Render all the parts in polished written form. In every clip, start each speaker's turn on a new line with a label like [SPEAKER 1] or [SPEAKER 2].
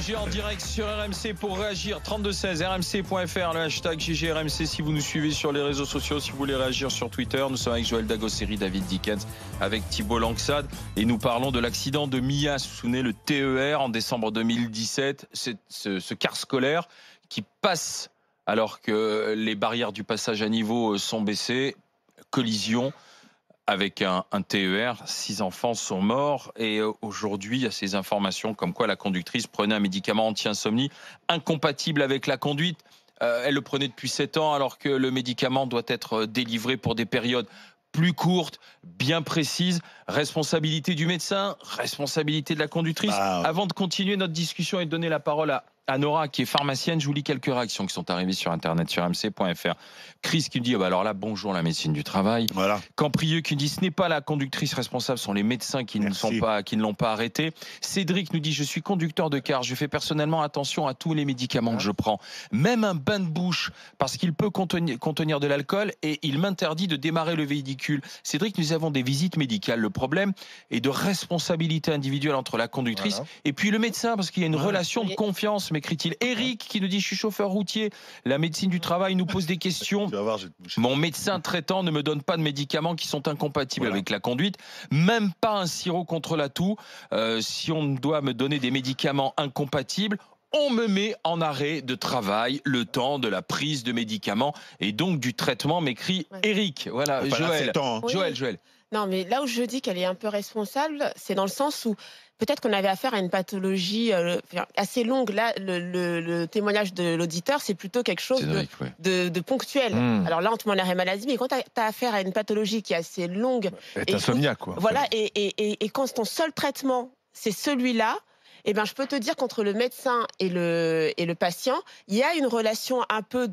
[SPEAKER 1] GG en direct sur RMC pour réagir. 3216 rmc.fr, le hashtag GGRMC si vous nous suivez sur les réseaux sociaux, si vous voulez réagir sur Twitter. Nous sommes avec Joël Dagosseri, David Dickens, avec Thibault Langsade et nous parlons de l'accident de Mia. Vous vous souvenez, le TER en décembre 2017, c'est ce car scolaire qui passe alors que les barrières du passage à niveau sont baissées. Collision avec un TER, 6 enfants sont morts et aujourd'hui il y a ces informations comme quoi la conductrice prenait un médicament anti-insomnie incompatible avec la conduite. Elle le prenait depuis 7 ans alors que le médicament doit être délivré pour des périodes plus courtes, bien précises. Responsabilité du médecin, responsabilité de la conductrice. Avant de continuer notre discussion et de donner la parole à Nora qui est pharmacienne, je vous lis quelques réactions qui sont arrivées sur internet sur rmc.fr. Chris qui me dit alors là bonjour la médecine du travail. Voilà. Camprieux qui me dit ce n'est pas la conductrice responsable, ce sont les médecins qui ne l'ont pas arrêté. Cédric nous dit je suis conducteur de car, je fais personnellement attention à tous les médicaments que je prends, même un bain de bouche parce qu'il peut contenir de l'alcool et il m'interdit de démarrer le véhicule. Cédric, nous avons des visites médicales. Le problème est de responsabilité individuelle entre la conductrice et puis le médecin parce qu'il y a une relation de confiance. M'écrit-il. Eric qui nous dit je suis chauffeur routier, la médecine du travail nous pose des questions. Mon médecin traitant ne me donne pas de médicaments qui sont incompatibles avec la conduite, même pas un sirop contre la toux. Si on doit me donner des médicaments incompatibles, on me met en arrêt de travail le temps de la prise de médicaments et donc du traitement, m'écrit Eric. Voilà, Joël. Joël.
[SPEAKER 2] Non, mais là où je dis qu'elle est un peu responsable, c'est dans le sens où peut-être qu'on avait affaire à une pathologie assez longue. Là, le témoignage de l'auditeur, c'est plutôt quelque chose de ponctuel. Alors là, on te met en arrêt maladie, mais quand tu as affaire à une pathologie qui est assez longue...
[SPEAKER 3] Et insomniaque, quoi.
[SPEAKER 2] Voilà, et quand ton seul traitement, c'est celui-là, eh ben, je peux te dire qu'entre le médecin et le patient, il y a une relation un peu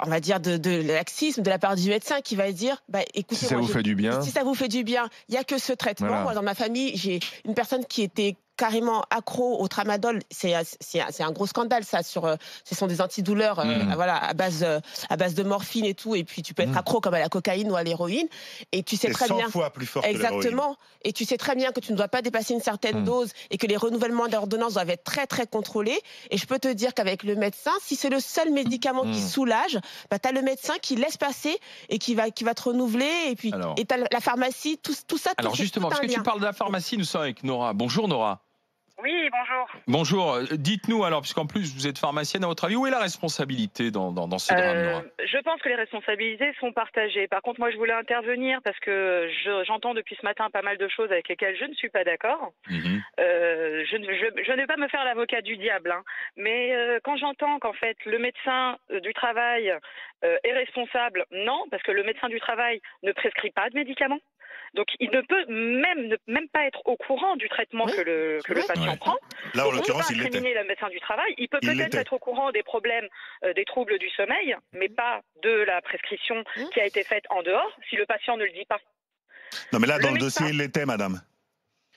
[SPEAKER 2] on va dire de laxisme de la part du médecin qui va dire écoutez,
[SPEAKER 3] si ça vous fait du bien,
[SPEAKER 2] il y a que ce traitement. Voilà. Moi, dans ma famille, j'ai une personne qui était carrément accro au tramadol. C'est un gros scandale, ça. Ce sont des antidouleurs à base de morphine et tout. Et puis, tu peux être accro comme à la cocaïne ou à l'héroïne. Et tu sais très bien.
[SPEAKER 4] 100 fois plus fort
[SPEAKER 2] exactement.
[SPEAKER 4] Que l'héroïne.
[SPEAKER 2] Et tu sais très bien que tu ne dois pas dépasser une certaine dose et que les renouvellements d'ordonnances doivent être très, très contrôlés. Et je peux te dire qu'avec le médecin, si c'est le seul médicament qui soulage, tu as le médecin qui laisse passer et qui va te renouveler. Et puis, tu as la pharmacie, tout ça.
[SPEAKER 1] Alors, justement, parce que tu parles de la pharmacie, nous sommes avec Nora. Bonjour, Nora.
[SPEAKER 5] Oui, bonjour.
[SPEAKER 1] Bonjour. Dites-nous alors, puisqu'en plus vous êtes pharmacienne, à votre avis, où est la responsabilité dans ce drame, Nora ?
[SPEAKER 5] Je pense que les responsabilités sont partagées. Par contre, moi, je voulais intervenir parce que j'entends depuis ce matin pas mal de choses avec lesquelles je ne suis pas d'accord. Je ne vais pas me faire l'avocat du diable, mais quand j'entends qu'en fait le médecin du travail est responsable, non, parce que le médecin du travail ne prescrit pas de médicaments. Donc, il ne peut même pas être au courant du traitement que le patient prend.
[SPEAKER 4] Là, en l'occurrence, il
[SPEAKER 5] l'était. On ne peut pas incriminer le médecin du travail. Il peut peut-être être au courant des problèmes, des troubles du sommeil, mais pas de la prescription qui a été faite en dehors, si le patient ne le dit pas.
[SPEAKER 4] Non, mais là, dans le dossier, il l'était, madame.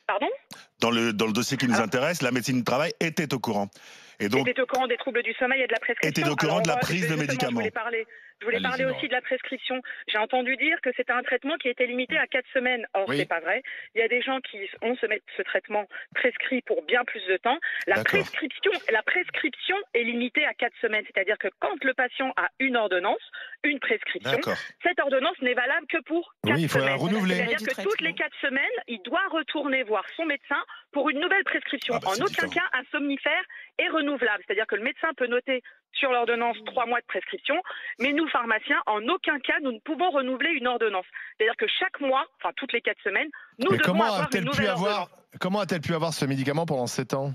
[SPEAKER 5] Pardon ?
[SPEAKER 4] Dans le dossier qui nous intéresse, la médecine du travail était au courant. Et donc,
[SPEAKER 5] était au courant des troubles du sommeil et de la prescription.
[SPEAKER 4] Était au courant de la prise de médicaments.
[SPEAKER 5] Je voulais parler aussi de la prescription. J'ai entendu dire que c'était un traitement qui était limité à 4 semaines. Or, c'est pas vrai. Il y a des gens qui ont ce traitement prescrit pour bien plus de temps. La prescription est limitée à 4 semaines. C'est-à-dire que quand le patient a une ordonnance, une prescription, cette ordonnance n'est valable que pour 4 semaines.
[SPEAKER 3] Il faut la renouveler.
[SPEAKER 5] C'est-à-dire que toutes les 4 semaines, il doit retourner voir son médecin pour une nouvelle prescription. En aucun cas, un somnifère est renouvelable. C'est-à-dire que le médecin peut noter sur l'ordonnance 3 mois de prescription, mais nous, pharmaciens, en aucun cas, nous ne pouvons renouveler une ordonnance. C'est-à-dire que chaque mois, enfin toutes les 4 semaines, nous devons avoir une nouvelle ordonnance.
[SPEAKER 3] Comment a-t-elle pu avoir ce médicament pendant 7 ans ?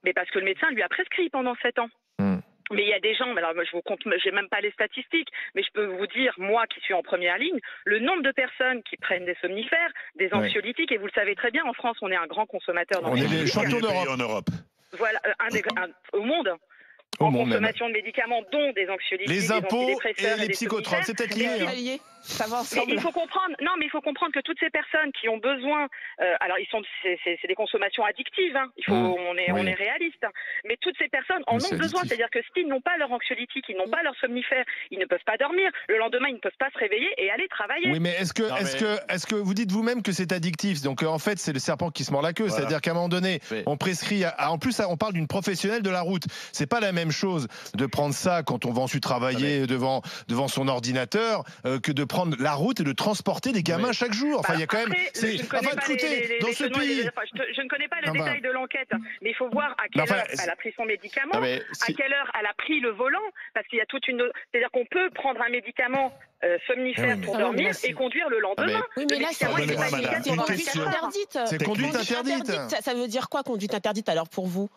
[SPEAKER 5] Mais parce que le médecin lui a prescrit pendant 7 ans. Mais il y a des gens, alors je vous compte, j'ai même pas les statistiques, mais je peux vous dire, moi qui suis en première ligne, le nombre de personnes qui prennent des somnifères, des anxiolytiques, et vous le savez très bien, en France, on est un grand consommateur d'anxiolytiques.
[SPEAKER 3] On est les champions d'Europe.
[SPEAKER 5] Voilà, au monde. En consommation de médicaments, dont des anxiolytiques,
[SPEAKER 3] les impôts
[SPEAKER 5] des antidépresseurs
[SPEAKER 3] et les psychotropes, c'est peut-être lié.
[SPEAKER 2] Ça va ensemble.
[SPEAKER 5] Il faut comprendre. Non, mais il faut comprendre que toutes ces personnes qui ont besoin, alors c'est des consommations addictives. Hein. On est réaliste. Hein. Mais toutes ces personnes en ont besoin. C'est-à-dire que s'ils n'ont pas leur anxiolytique, ils n'ont pas leur somnifère, ils ne peuvent pas dormir. Le lendemain, ils ne peuvent pas se réveiller et aller travailler.
[SPEAKER 3] Oui, mais est-ce que vous dites vous-même que c'est addictif? Donc en fait, c'est le serpent qui se mord la queue. Voilà. C'est-à-dire qu'à un moment donné, on prescrit. En plus, on parle d'une professionnelle de la route. C'est pas la même chose de prendre ça quand on va ensuite travailler devant son ordinateur que de prendre la route et de transporter des gamins chaque jour. Enfin, il y a quand même.
[SPEAKER 5] Je ne connais pas je ne connais pas le détail de l'enquête, mais il faut voir à quelle heure elle a pris son médicament, à quelle heure elle a pris le volant, parce qu'il y a toute une. C'est-à-dire qu'on peut prendre un médicament somnifère pour dormir et conduire le lendemain.
[SPEAKER 2] Oui, mais là, c'est conduite interdite.
[SPEAKER 3] C'est conduite interdite.
[SPEAKER 2] Ça veut dire quoi, conduite interdite, alors, pour vous?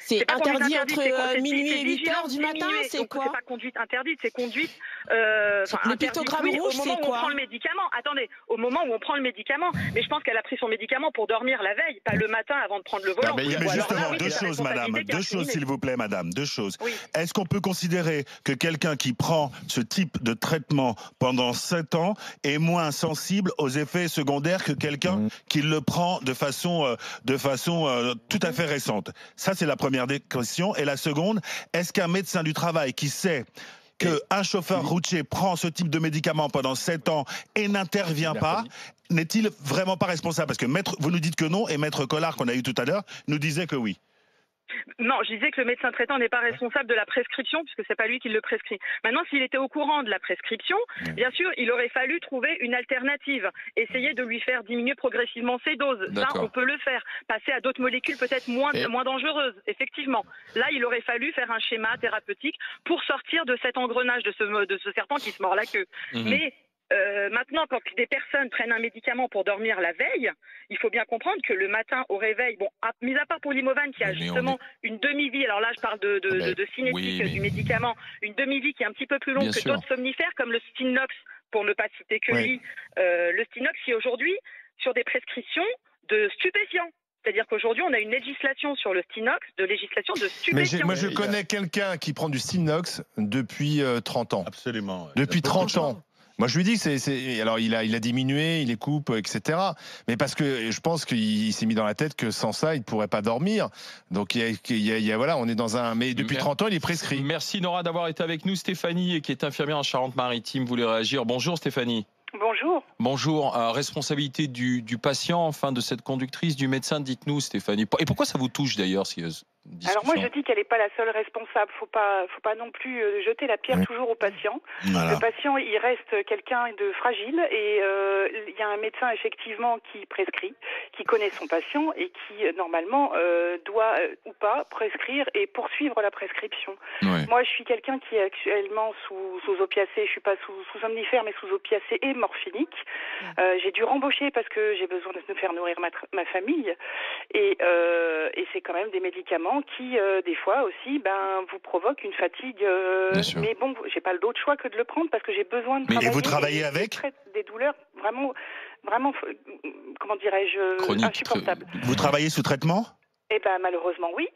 [SPEAKER 2] C'est interdit entre minuit et 8 heures du matin, c'est quoi?
[SPEAKER 5] C'est pas conduite interdite, c'est conduite.
[SPEAKER 2] Le pictogramme rouge, c'est quoi?
[SPEAKER 5] Au moment où on prend le médicament. Attendez, au moment où on prend le médicament. Mais je pense qu'elle a pris son médicament pour dormir la veille, pas le matin avant de prendre le volant.
[SPEAKER 4] Mais justement, deux choses, madame. Deux choses, s'il vous plaît, madame. Deux choses. Oui. Est-ce qu'on peut considérer que quelqu'un qui prend ce type de traitement pendant 7 ans est moins sensible aux effets secondaires que quelqu'un qui le prend de façon tout à fait récente? Ça, c'est la première question. Et la seconde, est-ce qu'un médecin du travail qui sait qu'un chauffeur routier prend ce type de médicament pendant 7 ans et n'intervient pas, n'est-il vraiment pas responsable? Parce que vous nous dites que non, et Maître Collard, qu'on a eu tout à l'heure, nous disait que oui.
[SPEAKER 5] Non, je disais que le médecin traitant n'est pas responsable de la prescription, puisque c'est pas lui qui le prescrit. Maintenant, s'il était au courant de la prescription, bien sûr, il aurait fallu trouver une alternative, essayer de lui faire diminuer progressivement ses doses. Ça, on peut le faire. Passer à d'autres molécules peut-être moins dangereuses, effectivement. Là, il aurait fallu faire un schéma thérapeutique pour sortir de cet engrenage, de ce serpent qui se mord la queue. Mais maintenant, quand des personnes prennent un médicament pour dormir la veille, il faut bien comprendre que le matin au réveil, mis à part pour l'Imovane qui a justement une demi-vie, alors là je parle de cinétique du médicament, une demi-vie qui est un petit peu plus longue que d'autres somnifères comme le Stinox, pour ne pas citer que lui. Le Stinox qui est aujourd'hui sur des prescriptions de stupéfiants. C'est-à-dire qu'aujourd'hui, on a une législation sur le Stinox, de stupéfiants.
[SPEAKER 3] Mais moi, je connais quelqu'un qui prend du Stinox depuis 30 ans.
[SPEAKER 4] Absolument.
[SPEAKER 3] Depuis 30 ans. Moi, je lui dis que alors, il a diminué, il les coupe, etc. Mais parce que je pense qu'il s'est mis dans la tête que sans ça, il ne pourrait pas dormir. Donc, voilà, on est dans un. Mais depuis 30 ans, il est prescrit.
[SPEAKER 1] Merci, Nora, d'avoir été avec nous. Stéphanie, qui est infirmière en Charente-Maritime, voulait réagir. Bonjour, Stéphanie.
[SPEAKER 5] Bonjour.
[SPEAKER 1] Bonjour. Responsabilité du patient, enfin, de cette conductrice, du médecin, dites-nous, Stéphanie. Et pourquoi ça vous touche, d'ailleurs,
[SPEAKER 6] Alors moi je dis qu'elle n'est pas la seule responsable. Faut pas non plus jeter la pierre toujours au patient. Voilà. Le patient il reste quelqu'un de fragile et il y a un médecin effectivement qui prescrit, qui connaît son patient et qui normalement doit ou pas prescrire et poursuivre la prescription. Ouais. Moi je suis quelqu'un qui est actuellement sous opiacés. Je suis pas sous somnifère mais sous opiacés et morphinique. J'ai dû rembaucher parce que j'ai besoin de me faire nourrir ma famille et c'est quand même des médicaments qui, des fois aussi, vous provoquent une fatigue. Mais bon, j'ai pas d'autre choix que de le prendre parce que j'ai besoin de travailler.
[SPEAKER 4] Et vous travaillez avec
[SPEAKER 6] des douleurs vraiment, comment dirais-je, insupportables.
[SPEAKER 4] Vous travaillez sous traitement?
[SPEAKER 6] Eh ben, malheureusement, oui.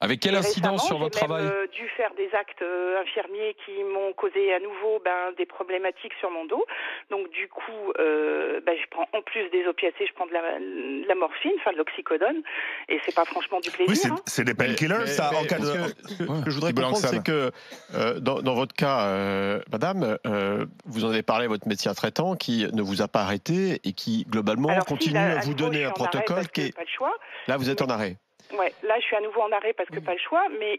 [SPEAKER 1] Avec quelle incidence sur votre travail?
[SPEAKER 6] J'ai dû faire des actes infirmiers qui m'ont causé à nouveau des problématiques sur mon dos. Donc du coup, je prends en plus des opiacés, je prends de la morphine, de l'oxycodone, et c'est pas franchement du plaisir.
[SPEAKER 4] Oui, c'est des painkillers, ça. En cas de...
[SPEAKER 7] Ce que je voudrais comprendre, c'est que dans votre cas, madame, vous en avez parlé à votre médecin traitant qui ne vous a pas arrêté et qui globalement continue à vous donner un protocole qui est...
[SPEAKER 6] Pas le choix.
[SPEAKER 7] Là, vous êtes en arrêt.
[SPEAKER 6] Ouais, là je suis à nouveau en arrêt parce que pas le choix, mais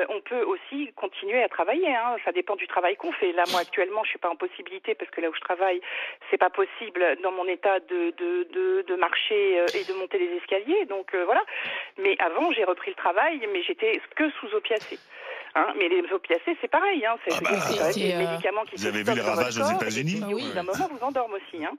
[SPEAKER 6] on peut aussi continuer à travailler. Hein. Ça dépend du travail qu'on fait. Là, moi actuellement, je suis pas en possibilité parce que là où je travaille, c'est pas possible dans mon état de marcher et de monter les escaliers. Donc voilà. Mais avant, j'ai repris le travail, mais j'étais que sous opiacés. Hein, mais les opiacés, c'est pareil. Hein, c'est des médicaments qui.
[SPEAKER 4] Vous avez vu les ravages aux États-Unis?
[SPEAKER 6] Oui, d'un moment vous endorment aussi. Hein.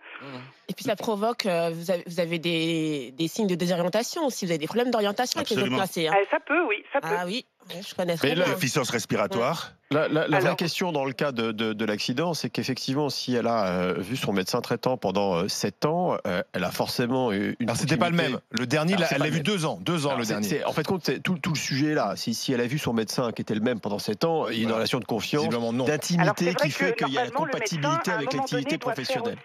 [SPEAKER 2] Et puis ça provoque. Vous avez des signes de désorientation aussi. Vous avez des problèmes d'orientation avec les opiacés.
[SPEAKER 6] Ça peut, oui, ça peut.
[SPEAKER 2] Ah oui. Je connais très bien.
[SPEAKER 4] Déficience respiratoire.
[SPEAKER 7] La vraie question dans le cas de l'accident, c'est qu'effectivement, si elle a vu son médecin traitant pendant 7 ans, elle a forcément eu une.
[SPEAKER 3] Alors, c'était pas le même. Le dernier, elle l'a vu 2 ans. 2 ans, alors, le dernier.
[SPEAKER 7] En fait, tout le sujet là. Si elle a vu son médecin qui était le même pendant 7 ans, il y a une relation de confiance, d'intimité qui fait qu'il y a une compatibilité avec l'activité professionnelle.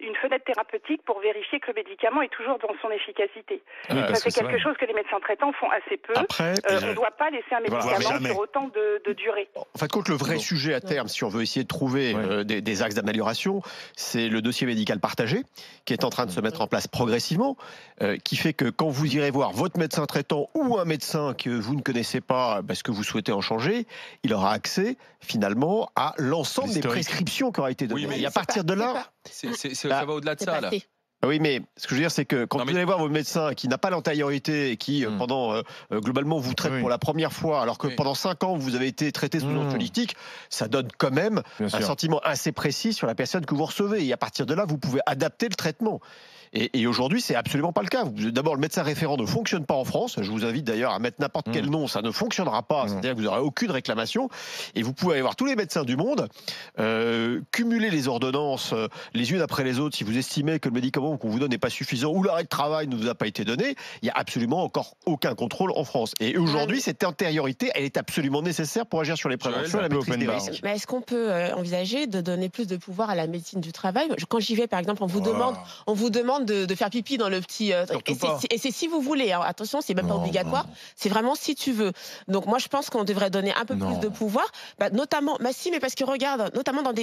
[SPEAKER 6] Une fenêtre thérapeutique pour vérifier que le médicament est toujours dans son efficacité. Ça, c'est quelque chose que les médecins traitants font assez peu.
[SPEAKER 7] Après,
[SPEAKER 6] on ne doit pas laisser un médicament sur autant de durée.
[SPEAKER 7] En fait, le vrai sujet à terme, si on veut essayer de trouver des axes d'amélioration, c'est le dossier médical partagé, qui est en train de se mettre en place progressivement, qui fait que quand vous irez voir votre médecin traitant ou un médecin que vous ne connaissez pas parce que vous souhaitez en changer, il aura accès finalement à l'ensemble des prescriptions qui auraient été données. Et à partir de là...
[SPEAKER 1] Ça va au-delà de ça, là.
[SPEAKER 7] Oui, mais ce que je veux dire, c'est que quand vous allez voir votre médecin qui n'a pas l'antériorité et qui, pendant, globalement, vous traite pour la première fois, alors que pendant 5 ans, vous avez été traité sous anxiolytique, ça donne quand même un sentiment assez précis sur la personne que vous recevez. Et à partir de là, vous pouvez adapter le traitement. Et aujourd'hui, c'est absolument pas le cas. D'abord, le médecin référent ne fonctionne pas en France. Je vous invite d'ailleurs à mettre n'importe quel nom, ça ne fonctionnera pas. C'est-à-dire que vous n'aurez aucune réclamation. Et vous pouvez aller voir tous les médecins du monde, cumuler les ordonnances les unes après les autres si vous estimez que le médicament qu'on vous donne n'est pas suffisant ou l'arrêt de travail ne vous a pas été donné. Il n'y a absolument encore aucun contrôle en France. Et aujourd'hui, cette antériorité, elle est absolument nécessaire pour agir sur les préventions et la maîtrise des risques.
[SPEAKER 2] Mais est-ce qu'on peut envisager de donner plus de pouvoir à la médecine du travail? Quand j'y vais, par exemple, on vous demande de faire pipi dans le petit... et c'est si vous voulez, hein. Attention, c'est même pas obligatoire, c'est vraiment si tu veux. Donc moi, je pense qu'on devrait donner un peu plus de pouvoir, notamment, mais parce que regarde, notamment dans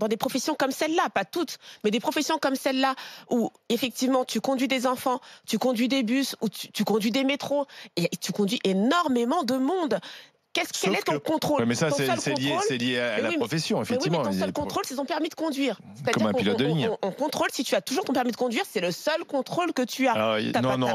[SPEAKER 2] des professions comme celle-là, pas toutes, mais des professions comme celle-là, où effectivement, tu conduis des enfants, tu conduis des bus, ou tu conduis des métros, et tu conduis énormément de monde. Quel est ton contrôle?
[SPEAKER 3] Mais ça, c'est lié à la profession, effectivement.
[SPEAKER 2] Oui, mais ton seul contrôle, c'est ton permis de conduire.
[SPEAKER 3] Comme un pilote de ligne.
[SPEAKER 2] On contrôle si tu as toujours ton permis de conduire, c'est le seul contrôle que tu as.
[SPEAKER 3] Non.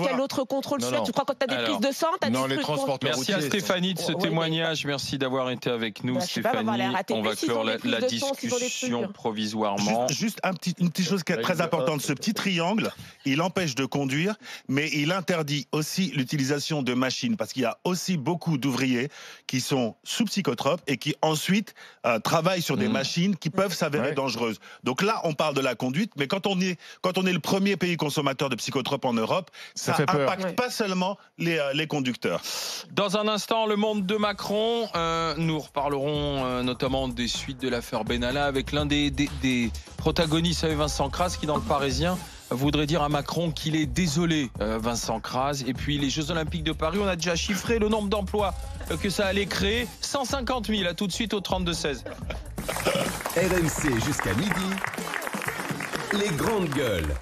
[SPEAKER 2] Quel autre contrôle tu as? Tu crois quand tu as des prises de sang, tu as des trucs.
[SPEAKER 1] Merci à Stéphanie de ce témoignage. Merci d'avoir été avec nous, Stéphanie. On va clore la discussion provisoirement.
[SPEAKER 4] Juste une petite chose qui est très importante. Ce petit triangle, il empêche de conduire, mais il interdit aussi l'utilisation de machines, parce qu'il y a aussi beaucoup d'ouvriers qui sont sous psychotropes et qui ensuite travaillent sur des machines qui peuvent s'avérer dangereuses. Donc là, on parle de la conduite, mais quand on est le premier pays consommateur de psychotropes en Europe, ça impacte pas seulement les conducteurs.
[SPEAKER 1] Dans un instant, le monde de Macron, nous reparlerons notamment des suites de l'affaire Benalla avec l'un des protagonistes, Vincent Kras, qui dans le Parisien voudrait dire à Macron qu'il est désolé, Vincent Kras. Et puis les Jeux Olympiques de Paris, on a déjà chiffré le nombre d'emplois que ça allait créer. 150 000, à tout de suite au 32-16.
[SPEAKER 8] RMC jusqu'à midi, les grandes gueules.